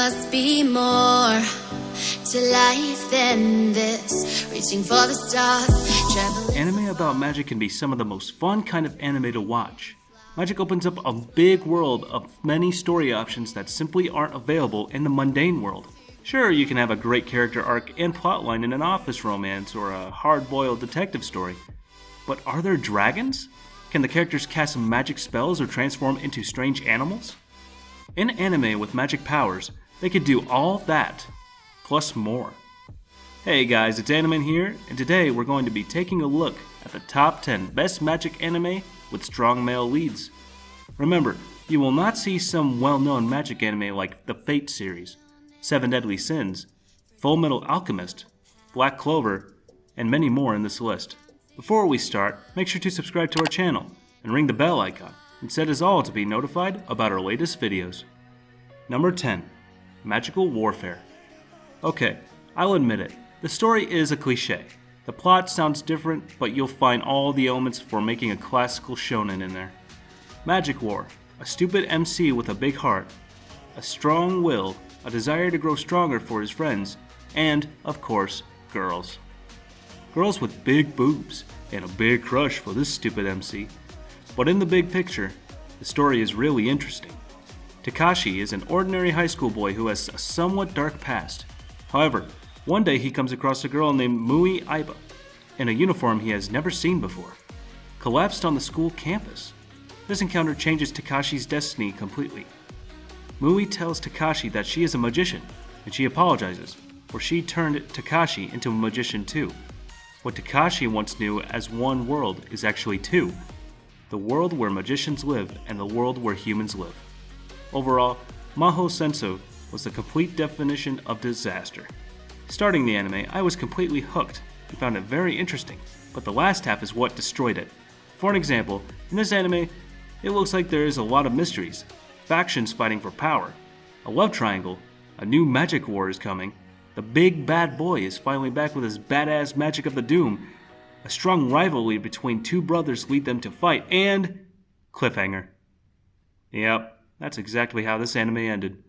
must be more to life than this. Reaching for the stars, traveling. Anime about magic can be some of the most fun kind of anime to watch. Magic opens up a big world of many story options that simply aren't available in the mundane world. Sure, you can have a great character arc and plotline in an office romance or a hard-boiled detective story. But are there dragons? Can the characters cast magic spells or transform into strange animals? In anime with magic powers, they could do all that, plus more. Hey guys, it's Animan here, and today we're going to be taking a look at the top 10 best magic anime with strong male leads. Remember, you will not see some well-known magic anime like the Fate series, Seven Deadly Sins, Full Metal Alchemist, Black Clover, and many more in this list. Before we start, make sure to subscribe to our channel and ring the bell icon and set us all to be notified about our latest videos. Number 10. Magical Warfare. Okay, I'll admit it, the story is a cliche. The plot sounds different, but you'll find all the elements for making a classical shonen in there. Magic War, a stupid MC with a big heart, a strong will, a desire to grow stronger for his friends, and, of course, girls. Girls with big boobs, and a big crush for this stupid MC. But in the big picture, the story is really interesting. Takashi is an ordinary high school boy who has a somewhat dark past. However, one day he comes across a girl named Mui Aiba, in a uniform he has never seen before, collapsed on the school campus. This encounter changes Takashi's destiny completely. Mui tells Takashi that she is a magician, and she apologizes, for she turned Takashi into a magician too. What Takashi once knew as one world is actually two. The world where magicians live and the world where humans live. Overall, Mahou Sensou was the complete definition of disaster. Starting the anime, I was completely hooked and found it very interesting, but the last half is what destroyed it. For an example, in this anime, it looks like there is a lot of mysteries, factions fighting for power, a love triangle, a new magic war is coming, the big bad boy is finally back with his badass magic of the doom, a strong rivalry between two brothers lead them to fight, and cliffhanger. Yep, that's exactly how this anime ended.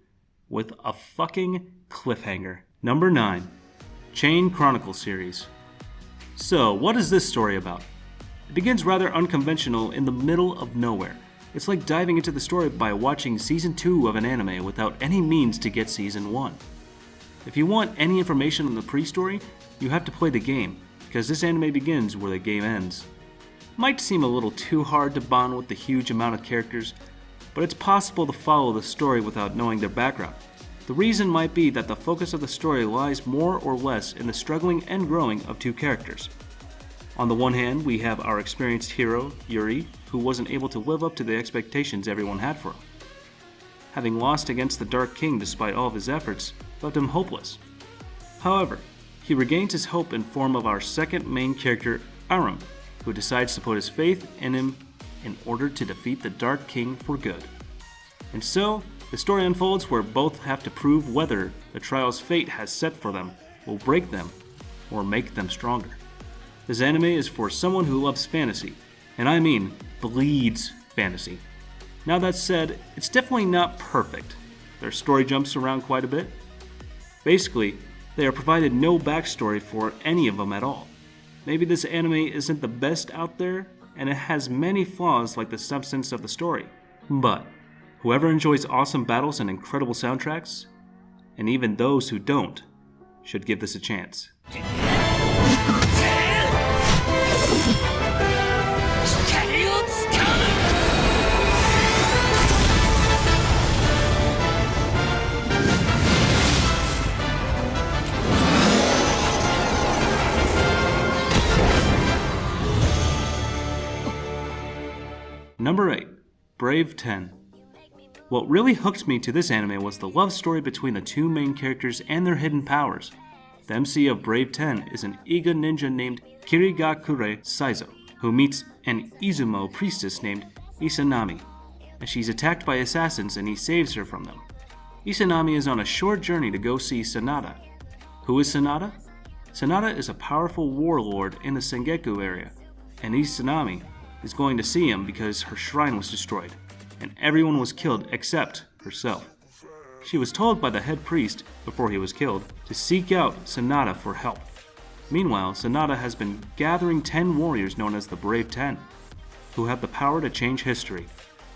With a fucking cliffhanger. Number 9. Chain Chronicle series. So, what is this story about? It begins rather unconventional in the middle of nowhere. It's like diving into the story by watching Season 2 of an anime without any means to get Season 1. If you want any information on the pre-story, you have to play the game, because this anime begins where the game ends. Might seem a little too hard to bond with the huge amount of characters, but it's possible to follow the story without knowing their background. The reason might be that the focus of the story lies more or less in the struggling and growing of two characters. On the one hand, we have our experienced hero, Yuri, who wasn't able to live up to the expectations everyone had for him. Having lost against the Dark King despite all of his efforts, left him hopeless. However, he regains his hope in form of our second main character, Aram, who decides to put his faith in him in order to defeat the Dark King for good. And so, the story unfolds where both have to prove whether the trials fate has set for them will break them or make them stronger. This anime is for someone who loves fantasy, and I mean bleeds fantasy. Now that said, it's definitely not perfect. Their story jumps around quite a bit. Basically, they are provided no backstory for any of them at all. Maybe this anime isn't the best out there, and it has many flaws like the substance of the story. But whoever enjoys awesome battles and incredible soundtracks, and even those who don't, should give this a chance. Number 8. Brave 10. What really hooked me to this anime was the love story between the two main characters and their hidden powers. The MC of Brave 10 is an Iga ninja named Kirigakure Saizo, who meets an Izumo priestess named Izanami, and she's attacked by assassins and he saves her from them. Izanami is on a short journey to go see Sanada. Who is Sanada? Sanada is a powerful warlord in the Sengeku area, and Izanami is going to see him because her shrine was destroyed, and everyone was killed except herself. She was told by the head priest, before he was killed, to seek out Sanada for help. Meanwhile, Sanada has been gathering 10 warriors known as the Brave 10, who have the power to change history.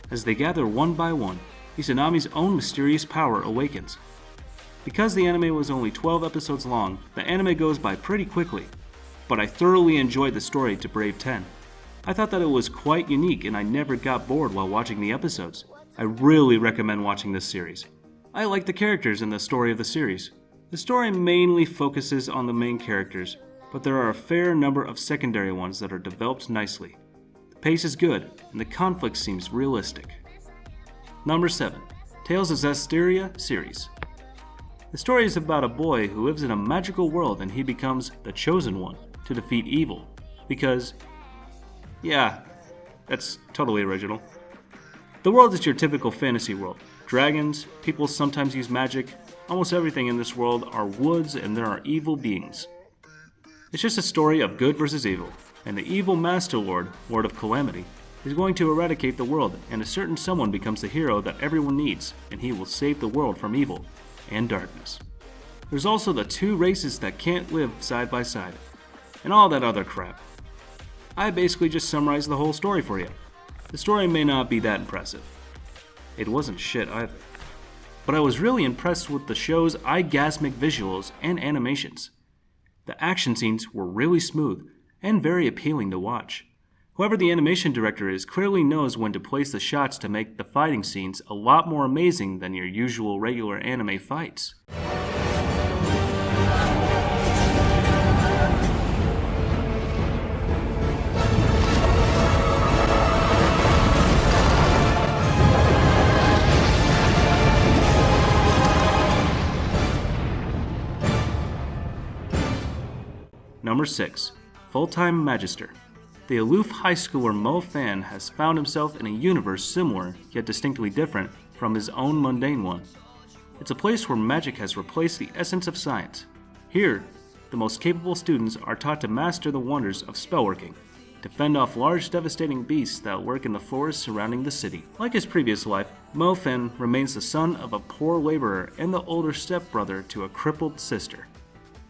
As they gather one by one, Izanami's own mysterious power awakens. Because the anime was only 12 episodes long, the anime goes by pretty quickly, but I thoroughly enjoyed the story to Brave 10. I thought that it was quite unique and I never got bored while watching the episodes. I really recommend watching this series. I like the characters and the story of the series. The story mainly focuses on the main characters, but there are a fair number of secondary ones that are developed nicely. The pace is good, and the conflict seems realistic. Number 7. Tales of Zestiria series. The story is about a boy who lives in a magical world and he becomes the chosen one to defeat evil. Because, yeah, that's totally original. The world is your typical fantasy world. Dragons, people sometimes use magic, almost everything in this world are woods and there are evil beings. It's just a story of good versus evil, and the evil Master Lord, Lord of Calamity, is going to eradicate the world, and a certain someone becomes the hero that everyone needs, and he will save the world from evil and darkness. There's also the 2 races that can't live side by side, and all that other crap. I basically just summarized the whole story for you. The story may not be that impressive. It wasn't shit either. But I was really impressed with the show's eye-gasmic visuals and animations. The action scenes were really smooth and very appealing to watch. Whoever the animation director is clearly knows when to place the shots to make the fighting scenes a lot more amazing than your usual regular anime fights. Number 6. Full-Time Magister. The aloof high schooler Mo Fan has found himself in a universe similar, yet distinctly different, from his own mundane one. It's a place where magic has replaced the essence of science. Here, the most capable students are taught to master the wonders of spellworking, to fend off large devastating beasts that lurk in the forests surrounding the city. Like his previous life, Mo Fan remains the son of a poor laborer and the older stepbrother to a crippled sister.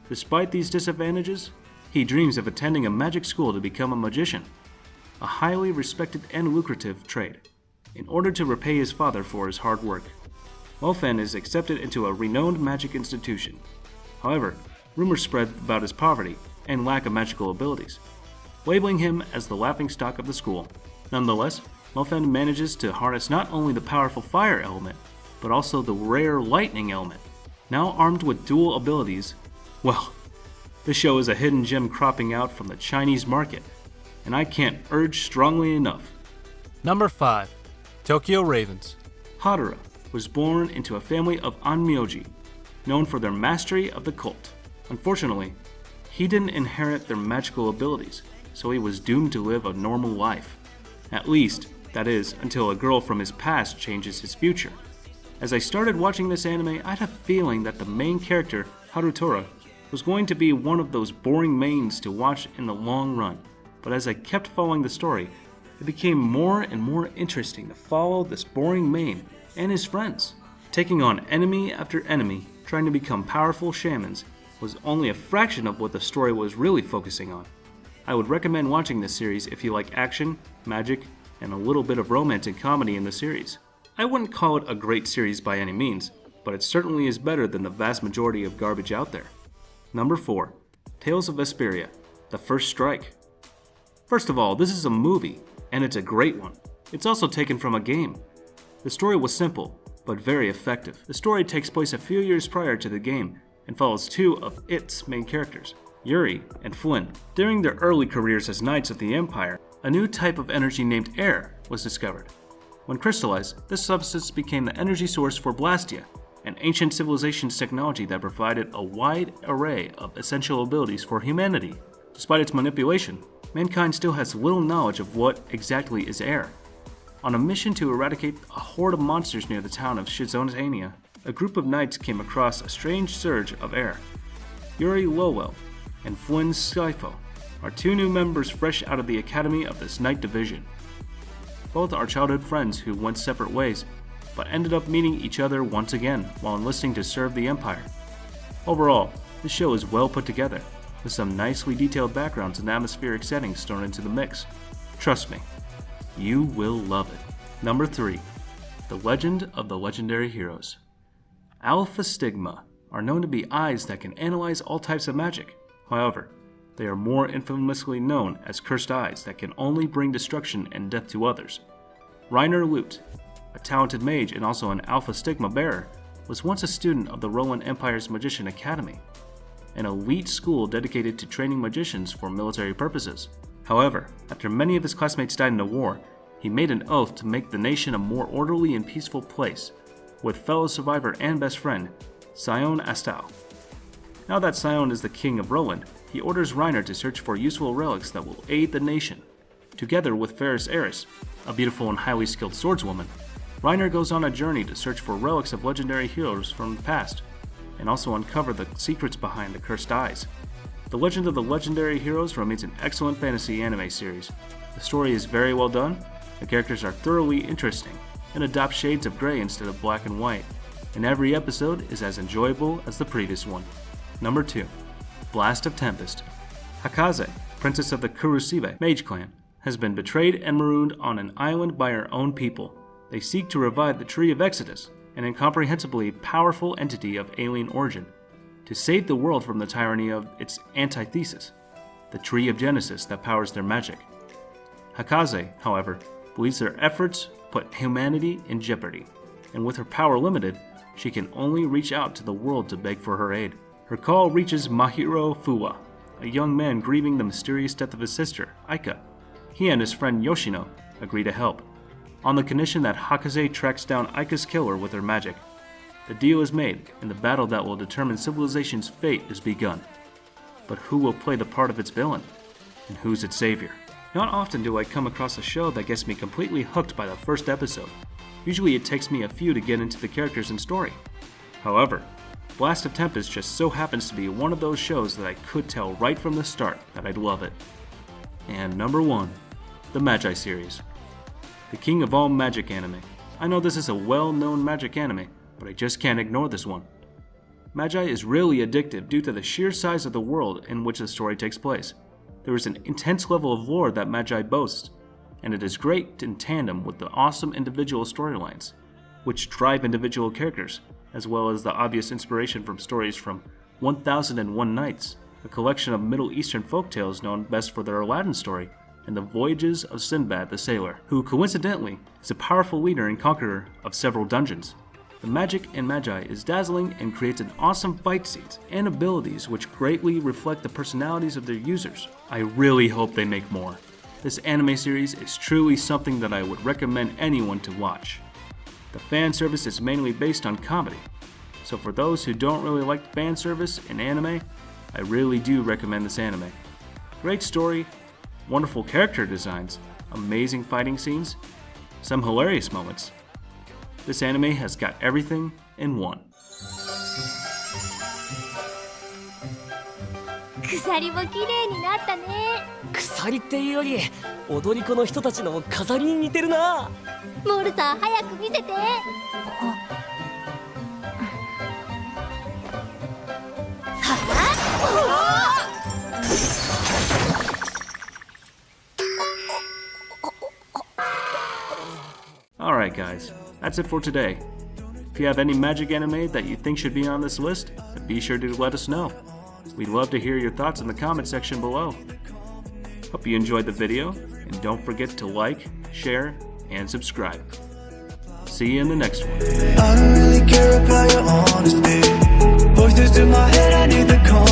Despite these disadvantages, he dreams of attending a magic school to become a magician, a highly respected and lucrative trade, in order to repay his father for his hard work. Mo Fan is accepted into a renowned magic institution. However, rumors spread about his poverty and lack of magical abilities, labeling him as the laughingstock of the school. Nonetheless, Mo Fan manages to harness not only the powerful fire element, but also the rare lightning element. Now armed with dual abilities, well, this show is a hidden gem cropping out from the Chinese market, and I can't urge strongly enough. Number 5. Tokyo Ravens. Hadara was born into a family of Onmyoji, known for their mastery of the cult. Unfortunately, he didn't inherit their magical abilities, so he was doomed to live a normal life. At least, that is, until a girl from his past changes his future. As I started watching this anime, I had a feeling that the main character, Harutora, was going to be one of those boring mains to watch in the long run, but as I kept following the story, it became more and more interesting to follow this boring main and his friends. Taking on enemy after enemy, trying to become powerful shamans, was only a fraction of what the story was really focusing on. I would recommend watching this series if you like action, magic, and a little bit of romance and comedy in the series. I wouldn't call it a great series by any means, but it certainly is better than the vast majority of garbage out there. Number 4. Tales of Vesperia, The First Strike. First of all, this is a movie, and it's a great one. It's also taken from a game. The story was simple, but very effective. The story takes place a few years prior to the game, and follows 2 of its main characters, Yuri and Flynn. During their early careers as Knights of the Empire, a new type of energy named air was discovered. When crystallized, this substance became the energy source for Blastia, an ancient civilization's technology that provided a wide array of essential abilities for humanity. Despite its manipulation, mankind still has little knowledge of what exactly is air. On a mission to eradicate a horde of monsters near the town of Shizonania, a group of knights came across a strange surge of air. Yuri Lowell and Flynn Skyfo are 2 new members fresh out of the academy of this knight division. Both are childhood friends who went separate ways, but ended up meeting each other once again while enlisting to serve the Empire. Overall, the show is well put together, with some nicely detailed backgrounds and atmospheric settings thrown into the mix. Trust me, you will love it. Number 3. The Legend of the Legendary Heroes. Alpha Stigma are known to be eyes that can analyze all types of magic. However, they are more infamously known as cursed eyes that can only bring destruction and death to others. Reiner Lute, a talented mage and also an Alpha Stigma bearer, was once a student of the Roland Empire's Magician Academy, an elite school dedicated to training magicians for military purposes. However, after many of his classmates died in the war, he made an oath to make the nation a more orderly and peaceful place, with fellow survivor and best friend, Sion Astal. Now that Sion is the king of Roland, he orders Reiner to search for useful relics that will aid the nation. Together with Ferris Eris, a beautiful and highly skilled swordswoman, Reiner goes on a journey to search for relics of legendary heroes from the past, and also uncover the secrets behind the cursed eyes. The Legend of the Legendary Heroes remains an excellent fantasy anime series. The story is very well done, the characters are thoroughly interesting, and adopt shades of gray instead of black and white, and every episode is as enjoyable as the previous one. Number 2. Blast of Tempest. Hakaze, princess of the Kurusibe mage clan, has been betrayed and marooned on an island by her own people. They seek to revive the Tree of Exodus, an incomprehensibly powerful entity of alien origin, to save the world from the tyranny of its antithesis, the Tree of Genesis that powers their magic. Hakaze, however, believes their efforts put humanity in jeopardy, and with her power limited, she can only reach out to the world to beg for her aid. Her call reaches Mahiro Fuwa, a young man grieving the mysterious death of his sister, Aika. He and his friend Yoshino agree to help, on the condition that Hakaze tracks down Aika's killer with her magic. The deal is made, and the battle that will determine civilization's fate is begun. But who will play the part of its villain? And who's its savior? Not often do I come across a show that gets me completely hooked by the first episode. Usually it takes me a few to get into the characters and story. However, Blast of Tempest just so happens to be one of those shows that I could tell right from the start that I'd love it. And number 1, the Magi series. The king of all magic anime. I know this is a well-known magic anime, but I just can't ignore this one. Magi is really addictive due to the sheer size of the world in which the story takes place. There is an intense level of lore that Magi boasts, and it is great in tandem with the awesome individual storylines, which drive individual characters, as well as the obvious inspiration from stories from 1001 Nights, a collection of Middle Eastern folktales known best for their Aladdin story, and the voyages of Sinbad the Sailor, who coincidentally is a powerful leader and conqueror of several dungeons. The magic in Magi is dazzling and creates an awesome fight scenes and abilities which greatly reflect the personalities of their users. I really hope they make more. This anime series is truly something that I would recommend anyone to watch. The fan service is mainly based on comedy, so for those who don't really like fan service in anime, I really do recommend this anime. Great story, wonderful character designs, amazing fighting scenes, some hilarious moments. This anime has got everything in one. 鎖も綺麗になったね。鎖っていうより踊り子の人たちの飾りに似てるな。モールさん早く見せて。Alright guys, that's it for today. If you have any magic anime that you think should be on this list, then be sure to let us know. We'd love to hear your thoughts in the comment section below. Hope you enjoyed the video, and don't forget to like, share, and subscribe. See you in the next one. I don't really care about your honesty. Voices in my head, I need the calm.